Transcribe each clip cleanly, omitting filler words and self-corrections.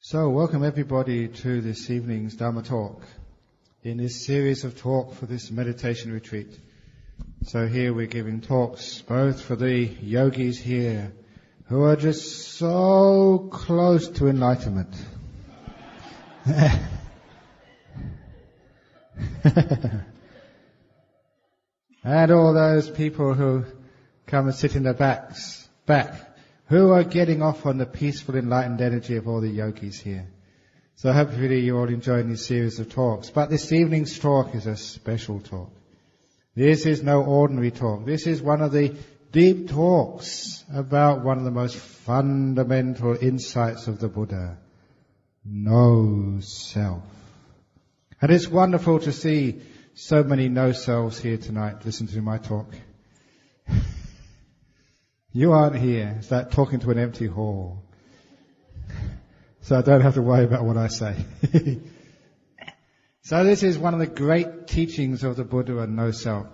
So, welcome everybody to this evening's Dhamma talk, in this series of talk for this meditation retreat. So here we're giving talks both for the yogis here, who are just so close to enlightenment. And all those people who come and sit in the back, who are getting off on the peaceful, enlightened energy of all the yogis here. So hopefully you're all enjoying this series of talks. But this evening's talk is a special talk. This is no ordinary talk. This is one of the deep talks about one of the most fundamental insights of the Buddha. No self. And it's wonderful to see so many no-selves here tonight listen to my talk. You aren't here. It's like talking to an empty hall. So I don't have to worry about what I say. So this is one of the great teachings of the Buddha on no self.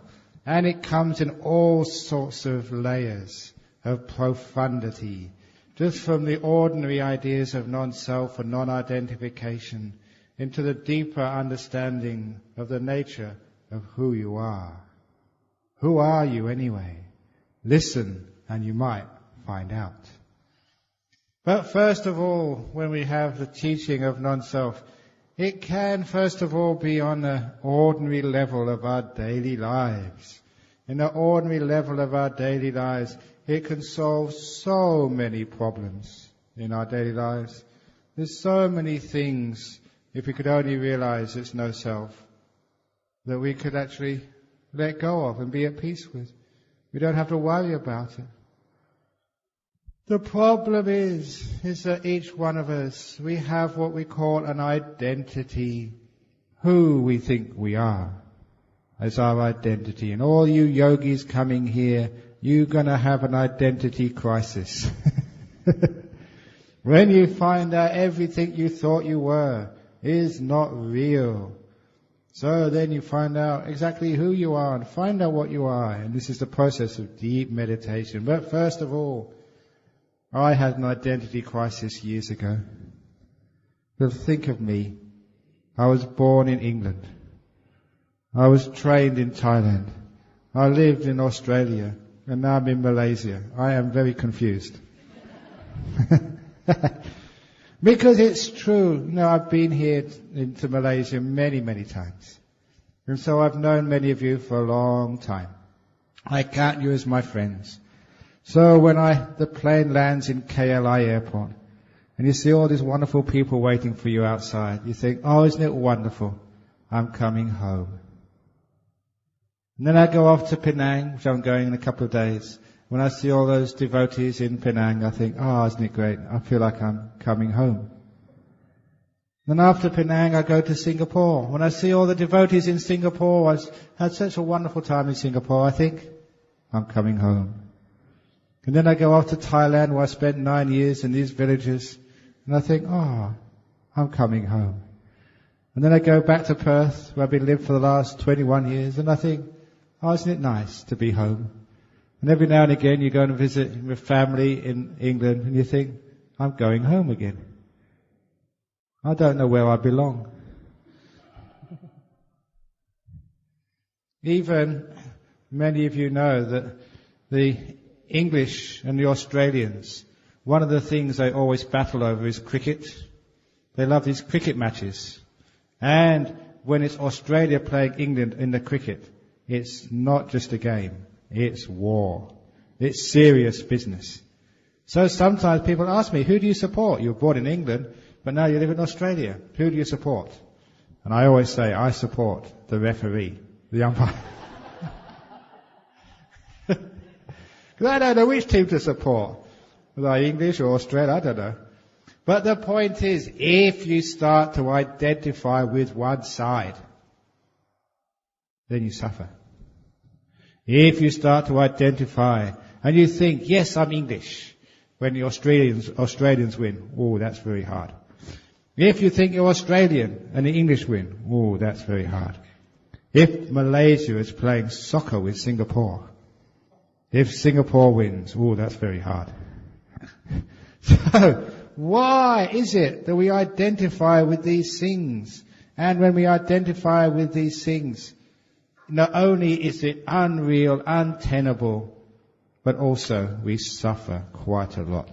And it comes in all sorts of layers of profundity. Just from the ordinary ideas of non-self and non-identification into the deeper understanding of the nature of who you are. Who are you anyway? Listen and you might find out. But first of all, when we have the teaching of non-self, it can first of all be on the ordinary level of our daily lives. In the ordinary level of our daily lives, it can solve so many problems in our daily lives. There's so many things, if we could only realize it's no self, that we could actually let go of and be at peace with. We don't have to worry about it. The problem is that each one of us, we have what we call an identity, who we think we are as our identity. And all you yogis coming here, you're going to have an identity crisis. When you find out everything you thought you were is not real. So then you find out exactly who you are and find out what you are. And this is the process of deep meditation. But first of all, I had an identity crisis years ago. But think of me. I was born in England. I was trained in Thailand. I lived in Australia. And now I'm in Malaysia. I am very confused. Because it's true. You know, I've been here into Malaysia many, many times. And so I've known many of you for a long time. I count you as my friends. So when the plane lands in KLI airport, and you see all these wonderful people waiting for you outside, you think, oh, isn't it wonderful? I'm coming home. And then I go off to Penang, which I'm going in a couple of days. When I see all those devotees in Penang, I think, oh, isn't it great? I feel like I'm coming home. Then after Penang, I go to Singapore. When I see all the devotees in Singapore, I had such a wonderful time in Singapore, I think, I'm coming home. And then I go off to Thailand, where I spent 9 years in these villages, and I think, oh, I'm coming home. And then I go back to Perth, where I've been living for the last 21 years, and I think, oh, isn't it nice to be home? And every now and again you go and visit with family in England, and you think, I'm going home again. I don't know where I belong. Even many of you know that the English and the Australians, one of the things they always battle over is cricket. They love these cricket matches. And when it's Australia playing England in the cricket, it's not just a game, it's war. It's serious business. So sometimes people ask me, who do you support? You were born in England, but now you live in Australia. Who do you support? And I always say, I support the referee, the umpire. Because I don't know which team to support. Whether English or Australia, I don't know. But the point is, if you start to identify with one side, then you suffer. If you start to identify and you think, yes, I'm English, when the Australians win, oh, that's very hard. If you think you're Australian and the English win, oh, that's very hard. If Malaysia is playing soccer with Singapore, if Singapore wins, oh, that's very hard. So why is it that we identify with these things? And when we identify with these things, not only is it unreal, untenable, but also we suffer quite a lot.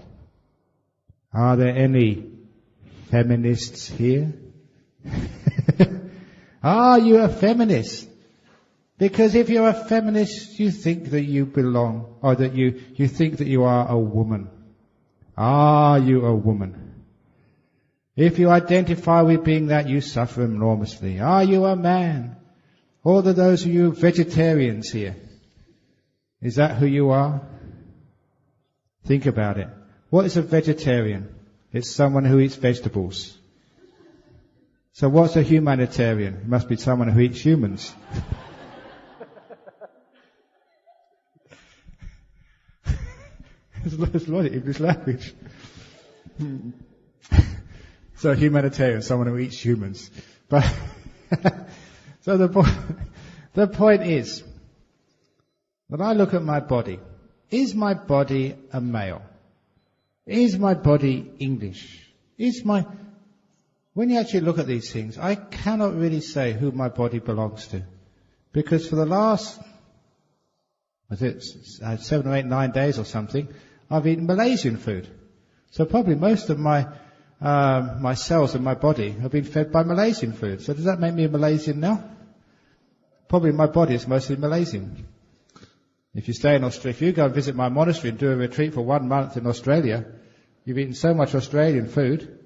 Are there any feminists here? Are you a feminist? Because if you're a feminist, you think that you belong, or that you think that you are a woman. Are you a woman? If you identify with being that, you suffer enormously. Are you a man? All of those of you vegetarians here, is that who you are? Think about it. What is a vegetarian? It's someone who eats vegetables. So what's a humanitarian? It must be someone who eats humans. There's a lot of English language. So humanitarian, someone who eats humans. But so the point is, when I look at my body, is my body a male? Is my body English? When you actually look at these things, I cannot really say who my body belongs to. Because for the last, 7 or 8, 9 days or something, I've eaten Malaysian food. So probably most of my cells in my body have been fed by Malaysian food. So does that make me a Malaysian now? Probably my body is mostly Malaysian. If you stay in Australia, if you go and visit my monastery and do a retreat for 1 month in Australia, you've eaten so much Australian food,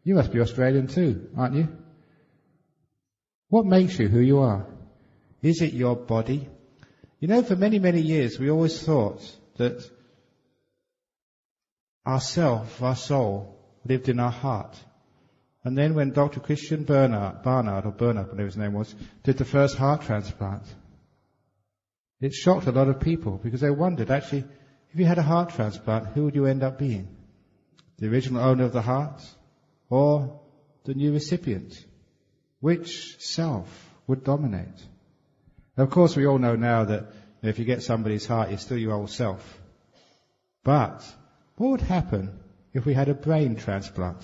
you must be Australian too, aren't you? What makes you who you are? Is it your body? You know, for many, many years we always thought that our soul, lived in our heart. And then when Dr. Christian Barnard, whatever his name was, did the first heart transplant, it shocked a lot of people because they wondered, actually, if you had a heart transplant, who would you end up being? The original owner of the heart or the new recipient? Which self would dominate? Of course, we all know now that if you get somebody's heart, you're still your old self. But what would happen if we had a brain transplant?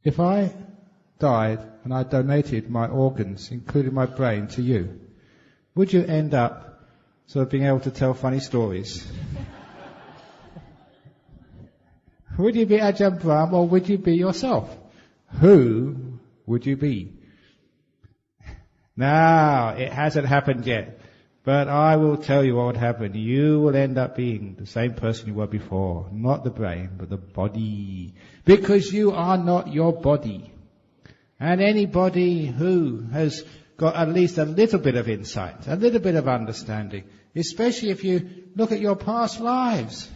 If I died and I donated my organs, including my brain, to you, would you end up sort of being able to tell funny stories? Would you be Ajahn Brahm or would you be yourself? Who would you be? Now, it hasn't happened yet, but I will tell you what would happen. You will end up being the same person you were before. Not the brain, but the body. Because you are not your body. And anybody who has got at least a little bit of insight, a little bit of understanding, especially if you look at your past lives.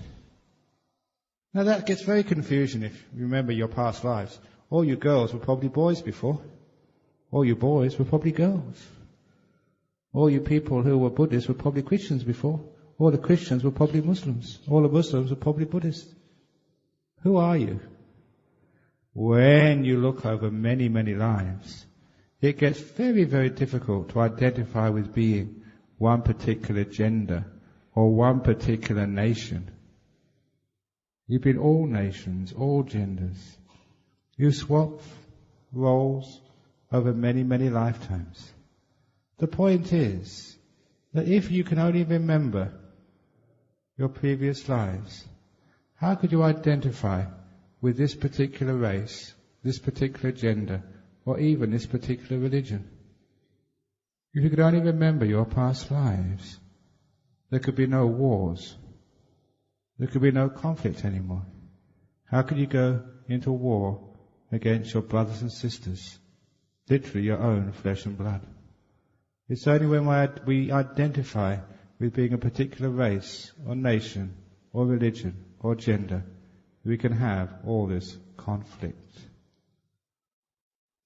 Now that gets very confusing if you remember your past lives. All you girls were probably boys before. All you boys were probably girls. All you people who were Buddhists were probably Christians before. All the Christians were probably Muslims. All the Muslims were probably Buddhists. Who are you? When you look over many, many lives, it gets very, very difficult to identify with being one particular gender or one particular nation. You've been all nations, all genders. You swap roles over many, many lifetimes. The point is that if you can only remember your previous lives, how could you identify with this particular race, this particular gender, or even this particular religion? If you could only remember your past lives, there could be no wars. There could be no conflict anymore. How could you go into war against your brothers and sisters, literally your own flesh and blood? It's only when we identify with being a particular race or nation or religion or gender that we can have all this conflict.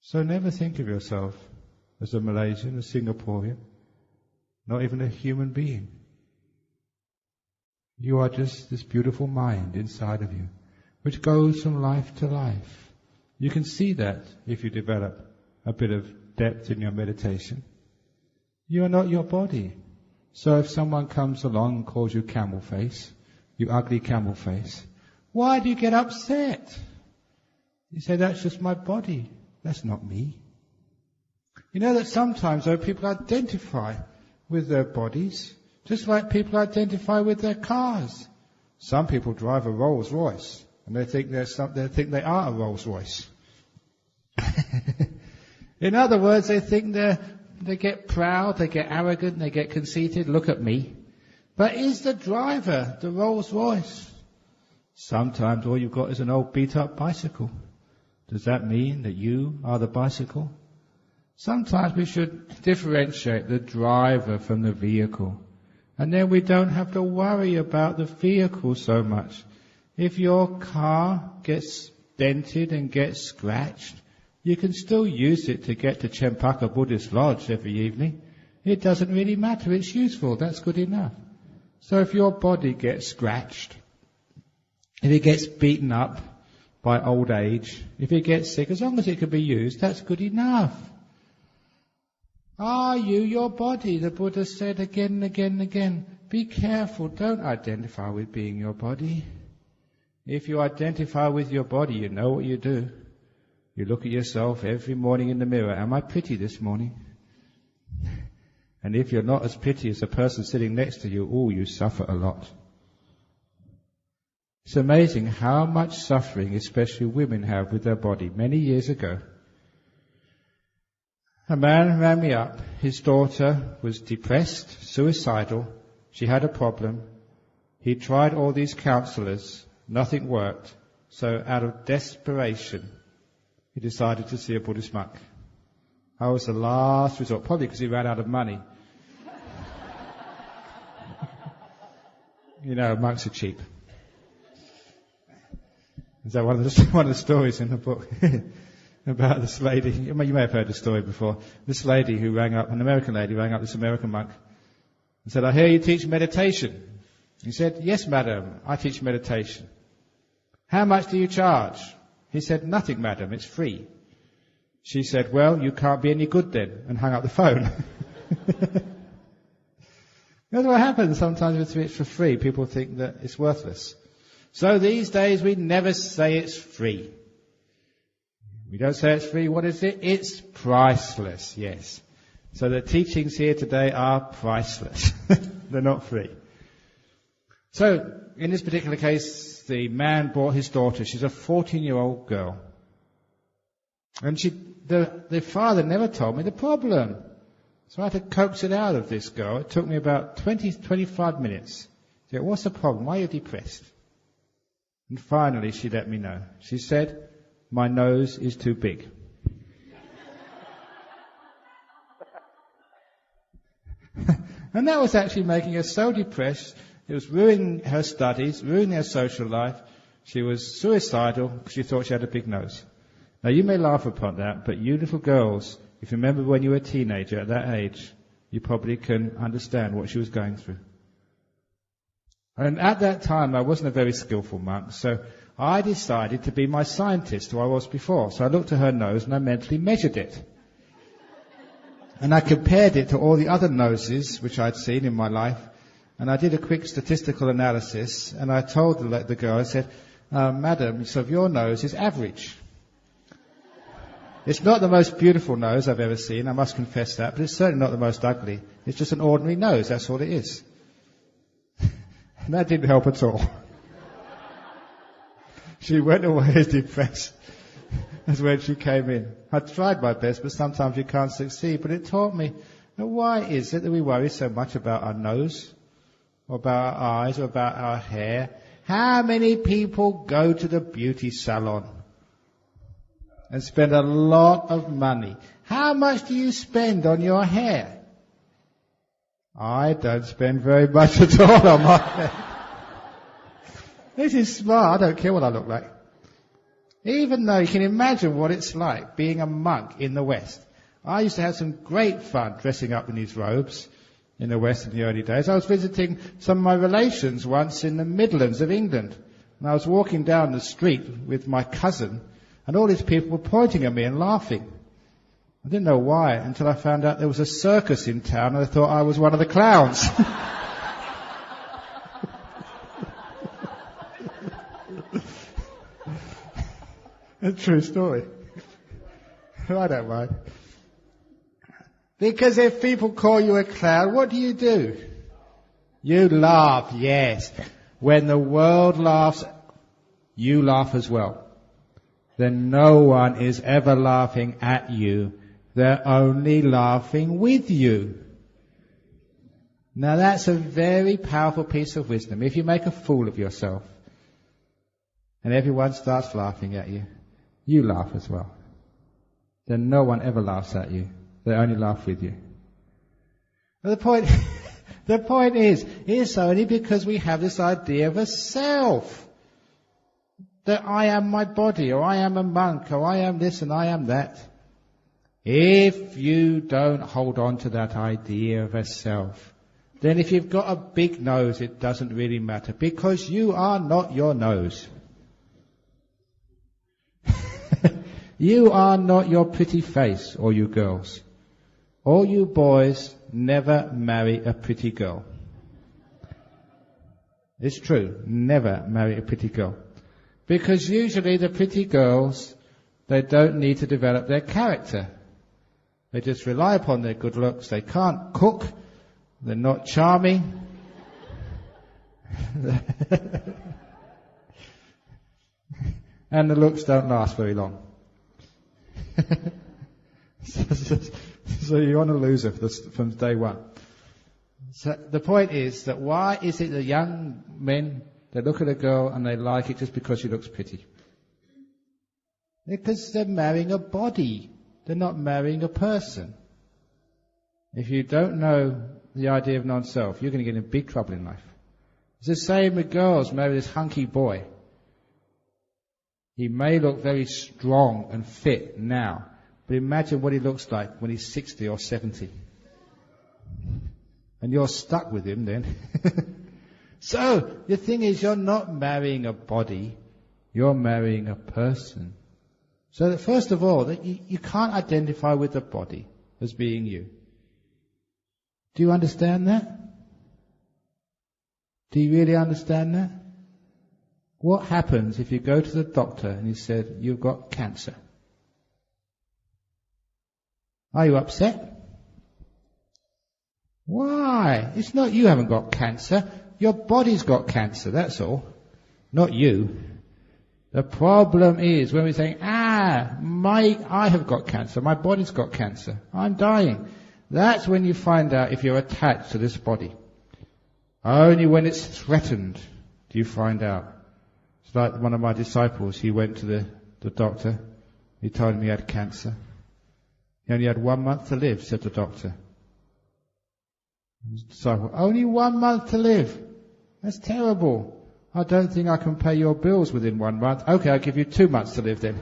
So never think of yourself as a Malaysian, a Singaporean, not even a human being. You are just this beautiful mind inside of you, which goes from life to life. You can see that if you develop a bit of depth in your meditation. You are not your body. So if someone comes along and calls you camel face, you ugly camel face, Why do you get upset? You say, that's just my body. That's not me. You know that sometimes though people identify with their bodies, just like people identify with their cars. Some people drive a Rolls Royce, and they think they are a Rolls Royce. In other words, they think they get proud, they get arrogant, they get conceited. Look at me. But is the driver the Rolls Royce? Sometimes all you've got is an old beat-up bicycle. Does that mean that you are the bicycle? Sometimes we should differentiate the driver from the vehicle. And then we don't have to worry about the vehicle so much. If your car gets dented and gets scratched, you can still use it to get to Chempaka Buddhist Lodge every evening. It doesn't really matter. It's useful. That's good enough. So if your body gets scratched, if it gets beaten up by old age, if it gets sick, as long as it can be used, that's good enough. Are you your body? The Buddha said again and again and again, be careful, don't identify with being your body. If you identify with your body, you know what you do. You look at yourself every morning in the mirror, am I pretty this morning? And if you're not as pretty as the person sitting next to you, you suffer a lot. It's amazing how much suffering, especially women, have with their body. Many years ago, a man rang me up. His daughter was depressed, suicidal. She had a problem. He tried all these counsellors. Nothing worked. So out of desperation, he decided to see a Buddhist monk. I was the last resort, probably because he ran out of money. You know, monks are cheap. Is that one of the stories in the book? About this lady, you may have heard the story before. This lady who rang up, an American lady rang up this American monk and said, I hear you teach meditation. He said, yes, madam, I teach meditation. How much do you charge? He said, nothing, madam, it's free. She said, well, you can't be any good then, and hung up the phone. That's what happens sometimes if it's for free. People think that it's worthless. So these days we never say it's free. We don't say it's free. What is it? It's priceless, yes. So the teachings here today are priceless. They're not free. So in this particular case, the man brought his daughter. She's a 14-year-old girl. And the father never told me the problem. So I had to coax it out of this girl. It took me about 25 minutes. She said, what's the problem? Why are you depressed? And finally she let me know. She said, my nose is too big. And that was actually making her so depressed. It was ruining her studies, ruining her social life. She was suicidal because she thought she had a big nose. Now you may laugh upon that, but you little girls, if you remember when you were a teenager at that age, you probably can understand what she was going through. And at that time I wasn't a very skillful monk, so I decided to be my scientist who I was before. So I looked at her nose and I mentally measured it. And I compared it to all the other noses which I'd seen in my life. And I did a quick statistical analysis. And I told the girl, I said, madam, so your nose is average. It's not the most beautiful nose I've ever seen, I must confess that. But it's certainly not the most ugly. It's just an ordinary nose, that's all it is. And that didn't help at all. She went away as depressed as when she came in. I tried my best, but sometimes you can't succeed. But it taught me, why is it that we worry so much about our nose, or about our eyes, or about our hair? How many people go to the beauty salon and spend a lot of money? How much do you spend on your hair? I don't spend very much at all on my hair. This is smart. I don't care what I look like. Even though you can imagine what it's like being a monk in the West. I used to have some great fun dressing up in these robes in the West in the early days. I was visiting some of my relations once in the Midlands of England. And I was walking down the street with my cousin, and all these people were pointing at me and laughing. I didn't know why until I found out there was a circus in town and I thought I was one of the clowns. A true story. I don't mind. Because if people call you a clown, what do? You laugh, yes. When the world laughs, you laugh as well. Then no one is ever laughing at you. They're only laughing with you. Now that's a very powerful piece of wisdom. If you make a fool of yourself and everyone starts laughing at you, you laugh as well. Then no one ever laughs at you. They only laugh with you. But the point is, it's only because we have this idea of a self. That I am my body, or I am a monk, or I am this and I am that. If you don't hold on to that idea of a self, then if you've got a big nose, it doesn't really matter, because you are not your nose. You are not your pretty face, or you girls. All you boys never marry a pretty girl. It's true, never marry a pretty girl. Because usually the pretty girls, they don't need to develop their character. They just rely upon their good looks. They can't cook. They're not charming. And the looks don't last very long. So you're on a loser from day one. So the point is that why is it that young men, they look at a girl and they like it just because she looks pretty? Because they're marrying a body. They're not marrying a person. If you don't know the idea of non-self, you're going to get in big trouble in life. It's the same with girls marry this hunky boy. He may look very strong and fit now, but imagine what he looks like when he's 60 or 70. And you're stuck with him then. So, the thing is, you're not marrying a body, you're marrying a person. So that first of all, that you can't identify with the body as being you. Do you understand that? Do you really understand that? What happens if you go to the doctor and he said, you've got cancer? Are you upset? Why? It's not you haven't got cancer. Your body's got cancer, that's all. Not you. The problem is when we say, I have got cancer, my body's got cancer, I'm dying. That's when you find out if you're attached to this body. Only when it's threatened do you find out. It's like one of my disciples, he went to the doctor, he told him he had cancer. He only had 1 month to live, said the doctor. His disciple, only 1 month to live? That's terrible. I don't think I can pay your bills within 1 month. Okay, I'll give you 2 months to live then.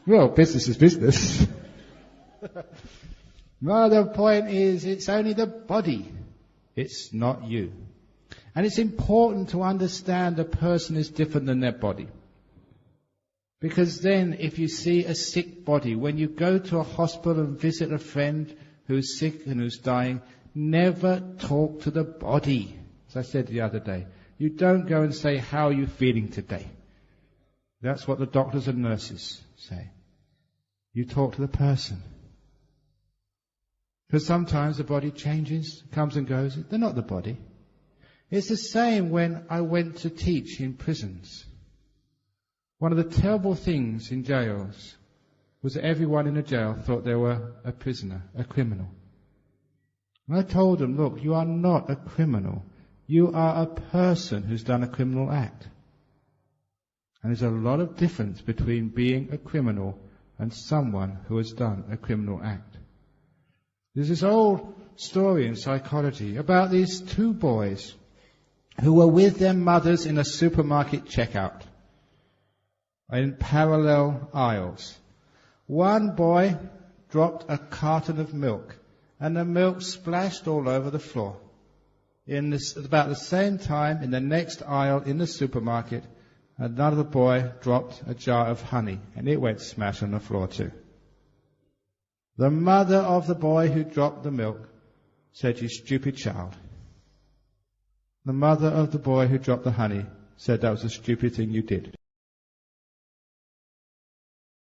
Well, business is business. No, the point is, it's only the body. It's not you. And it's important to understand a person is different than their body. Because then, if you see a sick body, when you go to a hospital and visit a friend who's sick and who's dying, never talk to the body. As I said the other day, you don't go and say, how are you feeling today? That's what the doctors and nurses say. You talk to the person. Because sometimes the body changes, comes and goes. They're not the body. It's the same when I went to teach in prisons. One of the terrible things in jails was that everyone in the jail thought they were a prisoner, a criminal. And I told them, look, you are not a criminal. You are a person who's done a criminal act. And there's a lot of difference between being a criminal and someone who has done a criminal act. There's this old story in psychology about these two boys who were with their mothers in a supermarket checkout in parallel aisles. One boy dropped a carton of milk, and the milk splashed all over the floor. About the same time, in the next aisle in the supermarket, another boy dropped a jar of honey, and it went smash on the floor too. The mother of the boy who dropped the milk said, you stupid child. The mother of the boy who dropped the honey said that was a stupid thing you did.